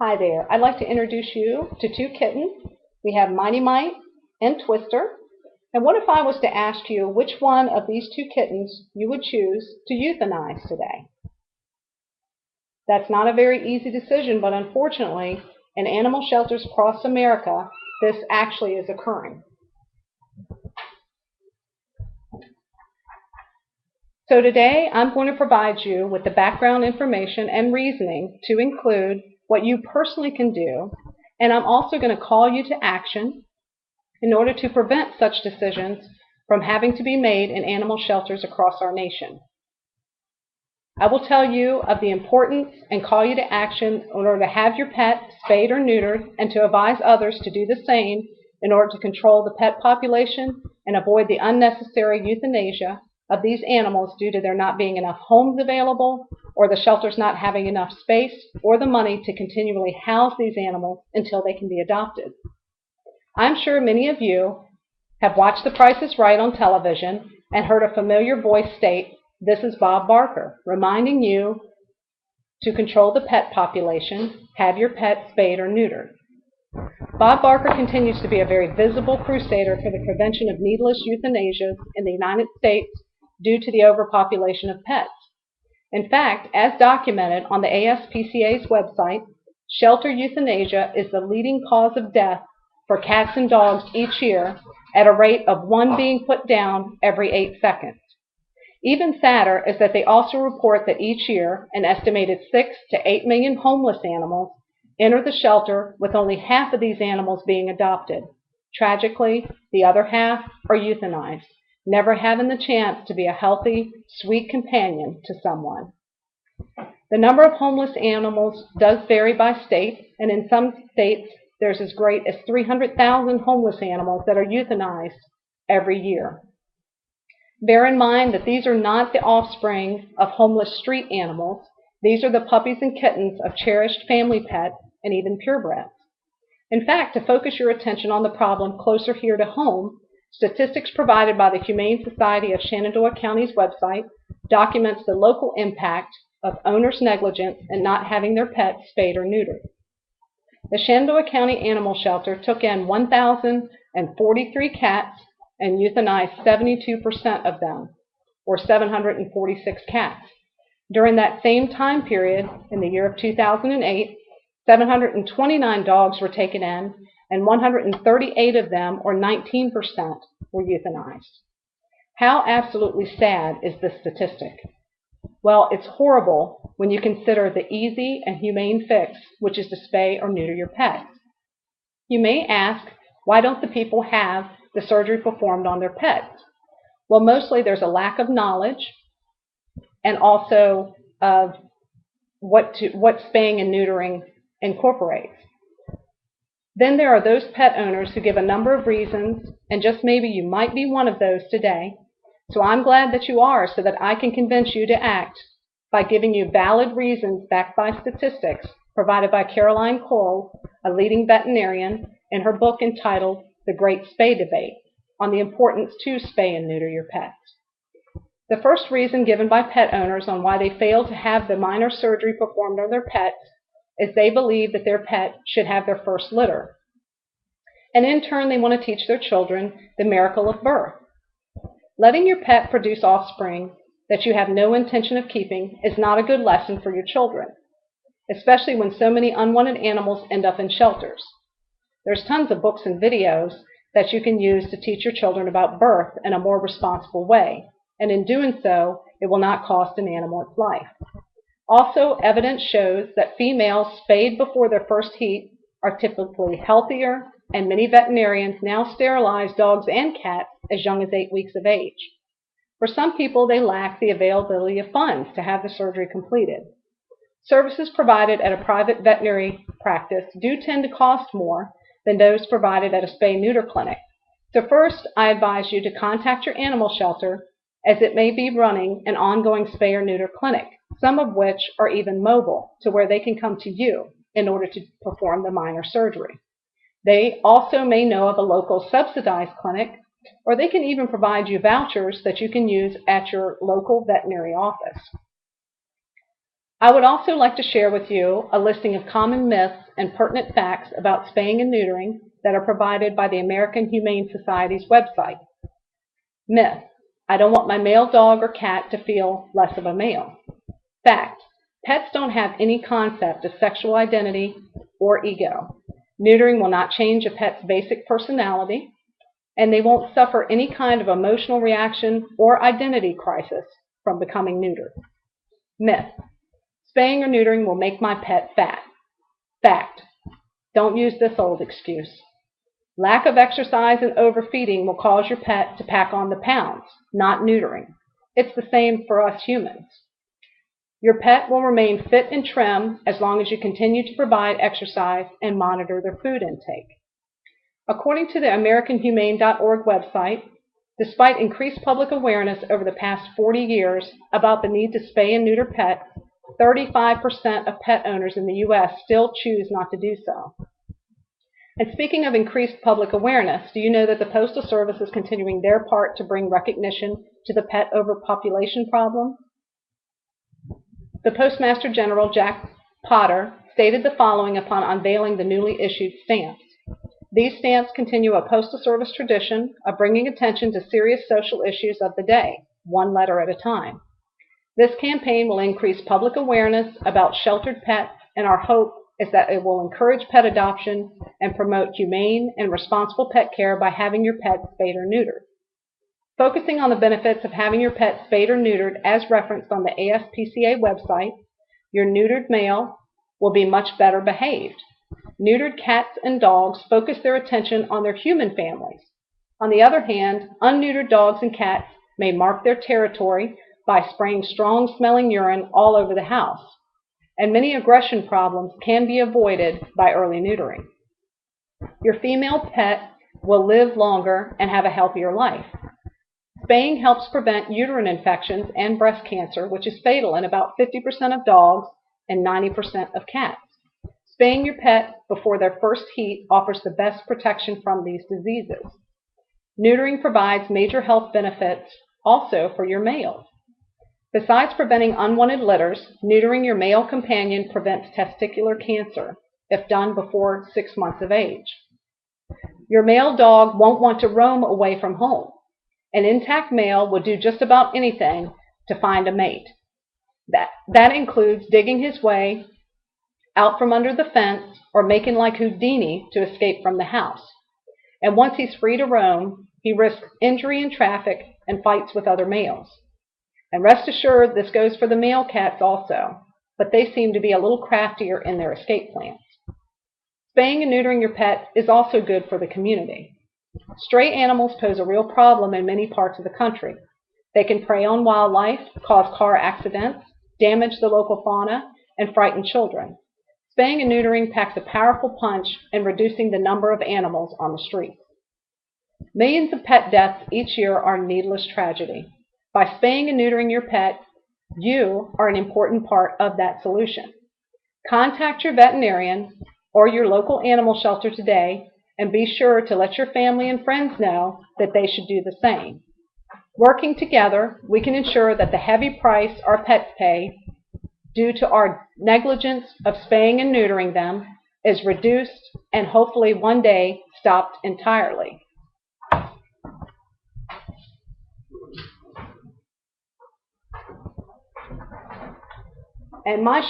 Hi there. I'd like to introduce you to two kittens. We have Mighty Mite and Twister. And what if I was to ask you which one of these two kittens you would choose to euthanize today? That's not a very easy decision, but unfortunately, in animal shelters across America, this actually is occurring. So today, I'm going to provide you with the background information and reasoning to include what you personally can do, and I'm also going to call you to action in order to prevent such decisions from having to be made in animal shelters across our nation. I will tell you of the importance and call you to action in order to have your pet spayed or neutered and to advise others to do the same in order to control the pet population and avoid the unnecessary euthanasia of these animals due to there not being enough homes available or the shelters not having enough space or the money to continually house these animals until they can be adopted. I'm sure many of you have watched The Price is Right on television and heard a familiar voice state, "This is Bob Barker," reminding you to control the pet population, have your pet spayed or neutered. Bob Barker continues to be a very visible crusader for the prevention of needless euthanasia in the United States due to the overpopulation of pets. In fact, as documented on the ASPCA's website, shelter euthanasia is the leading cause of death for cats and dogs each year at a rate of one being put down every 8 seconds. Even sadder is that they also report that each year an estimated 6 to 8 million homeless animals enter the shelter, with only half of these animals being adopted. Tragically, the other half are euthanized, never having the chance to be a healthy, sweet companion to someone. The number of homeless animals does vary by state, and in some states there's as great as 300,000 homeless animals that are euthanized every year. Bear in mind that these are not the offspring of homeless street animals. These are the puppies and kittens of cherished family pets and even purebreds. In fact, to focus your attention on the problem closer here to home, statistics provided by the Humane Society of Shenandoah County's website documents the local impact of owners' negligence in not having their pets spayed or neutered. The Shenandoah County Animal Shelter took in 1,043 cats and euthanized 72% of them, or 746 cats. During that same time period, in the year of 2008, 729 dogs were taken in, and 138 of them, or 19%, were euthanized. How absolutely sad is this statistic? Well, it's horrible when you consider the easy and humane fix, which is to spay or neuter your pets. You may ask, why don't the people have the surgery performed on their pets? Well, mostly there's a lack of knowledge and also of what spaying and neutering incorporates. Then there are those pet owners who give a number of reasons, and just maybe you might be one of those today. So I'm glad that you are, so that I can convince you to act by giving you valid reasons backed by statistics provided by Caroline Cole, a leading veterinarian, in her book entitled The Great Spay Debate, on the importance to spay and neuter your pets. The first reason given by pet owners on why they fail to have the minor surgery performed on their pets is they believe that their pet should have their first litter. And in turn, they want to teach their children the miracle of birth. Letting your pet produce offspring that you have no intention of keeping is not a good lesson for your children, especially when so many unwanted animals end up in shelters. There's tons of books and videos that you can use to teach your children about birth in a more responsible way, and in doing so, it will not cost an animal its life. Also, evidence shows that females spayed before their first heat are typically healthier, and many veterinarians now sterilize dogs and cats as young as 8 weeks of age. For some people, they lack the availability of funds to have the surgery completed. Services provided at a private veterinary practice do tend to cost more than those provided at a spay-neuter clinic. So first, I advise you to contact your animal shelter, as it may be running an ongoing spay or neuter clinic, some of which are even mobile, to where they can come to you in order to perform the minor surgery. They also may know of a local subsidized clinic, or they can even provide you vouchers that you can use at your local veterinary office. I would also like to share with you a listing of common myths and pertinent facts about spaying and neutering that are provided by the American Humane Society's website. Myth: I don't want my male dog or cat to feel less of a male. Fact: pets don't have any concept of sexual identity or ego. Neutering will not change a pet's basic personality, and they won't suffer any kind of emotional reaction or identity crisis from becoming neutered. Myth: spaying or neutering will make my pet fat. Fact: don't use this old excuse. Lack of exercise and overfeeding will cause your pet to pack on the pounds, not neutering. It's the same for us humans. Your pet will remain fit and trim as long as you continue to provide exercise and monitor their food intake. According to the AmericanHumane.org website, despite increased public awareness over the past 40 years about the need to spay and neuter pets, 35% of pet owners in the U.S. still choose not to do so. And speaking of increased public awareness, do you know that the Postal Service is continuing their part to bring recognition to the pet overpopulation problem? The Postmaster General, Jack Potter, stated the following upon unveiling the newly issued stamps. These stamps continue a Postal Service tradition of bringing attention to serious social issues of the day, one letter at a time. This campaign will increase public awareness about sheltered pets, and our hope is that it will encourage pet adoption and promote humane and responsible pet care by having your pet spayed or neutered. Focusing on the benefits of having your pet spayed or neutered as referenced on the ASPCA website, your neutered male will be much better behaved. Neutered cats and dogs focus their attention on their human families. On the other hand, unneutered dogs and cats may mark their territory by spraying strong-smelling urine all over the house, and many aggression problems can be avoided by early neutering. Your female pet will live longer and have a healthier life. Spaying helps prevent uterine infections and breast cancer, which is fatal in about 50% of dogs and 90% of cats. Spaying your pet before their first heat offers the best protection from these diseases. Neutering provides major health benefits also for your males. Besides preventing unwanted litters, neutering your male companion prevents testicular cancer if done before 6 months of age. Your male dog won't want to roam away from home. An intact male will do just about anything to find a mate. That includes digging his way out from under the fence or making like Houdini to escape from the house. And once he's free to roam, he risks injury in traffic and fights with other males. And rest assured, this goes for the male cats also, but they seem to be a little craftier in their escape plans. Spaying and neutering your pet is also good for the community. Stray animals pose a real problem in many parts of the country. They can prey on wildlife, cause car accidents, damage the local fauna, and frighten children. Spaying and neutering packs a powerful punch in reducing the number of animals on the streets. Millions of pet deaths each year are needless tragedy. By spaying and neutering your pet, you are an important part of that solution. Contact your veterinarian or your local animal shelter today, and be sure to let your family and friends know that they should do the same. Working together, we can ensure that the heavy price our pets pay due to our negligence of spaying and neutering them is reduced and hopefully one day stopped entirely. And my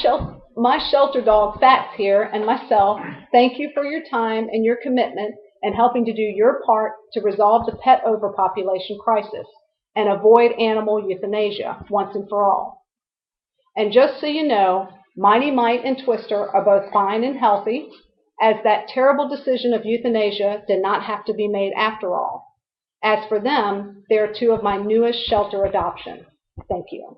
shelter dog, Fats, here, and myself, thank you for your time and your commitment in helping to do your part to resolve the pet overpopulation crisis and avoid animal euthanasia once and for all. And just so you know, Mighty Mite and Twister are both fine and healthy, as that terrible decision of euthanasia did not have to be made after all. As for them, they are two of my newest shelter adoptions. Thank you.